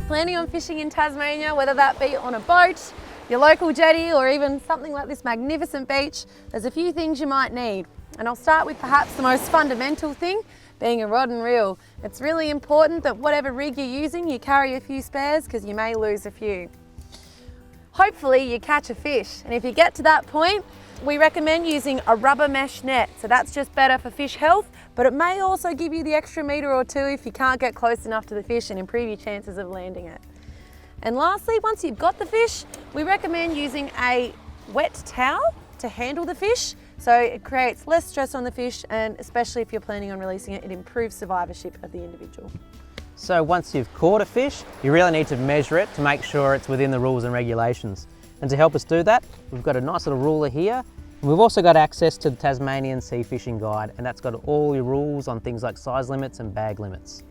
planning on fishing in Tasmania, whether that be on a boat, your local jetty, or even something like this magnificent beach, there's a few things you might need. And I'll start with perhaps the most fundamental thing, being a rod and reel. It's really important that whatever rig you're using, you carry a few spares because you may lose a few. Hopefully you catch a fish, and if you get to that point, we recommend using a rubber mesh net. So that's just better for fish health, but it may also give you the extra metre or two if you can't get close enough to the fish and improve your chances of landing it. And lastly, once you've got the fish, we recommend using a wet towel to handle the fish, so it creates less stress on the fish, and especially if you're planning on releasing it, it improves survivorship of the individual. So once you've caught a fish, you really need to measure it to make sure it's within the rules and regulations. And to help us do that, we've got a nice little ruler here. We've also got access to the Tasmanian Sea Fishing Guide, and that's got all your rules on things like size limits and bag limits.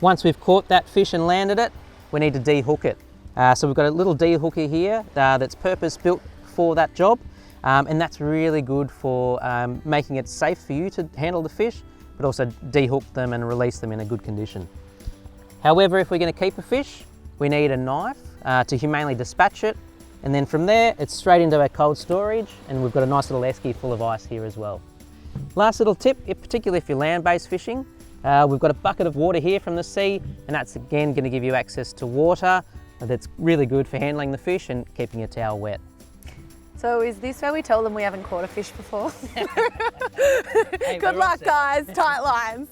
Once we've caught that fish and landed it, we need to dehook it. So we've got a little dehooker here that's purpose built for that job, and that's really good for making it safe for you to handle the fish, but also dehook them and release them in a good condition. However, if we're going to keep a fish, we need a knife to humanely dispatch it. And then from there, it's straight into our cold storage, and we've got a nice little esky full of ice here as well. Last little tip, particularly if you're land-based fishing, we've got a bucket of water here from the sea, and that's again going to give you access to water that's really good for handling the fish and keeping your towel wet. So is this where we tell them we haven't caught a fish before? Good luck, guys. Tight lines.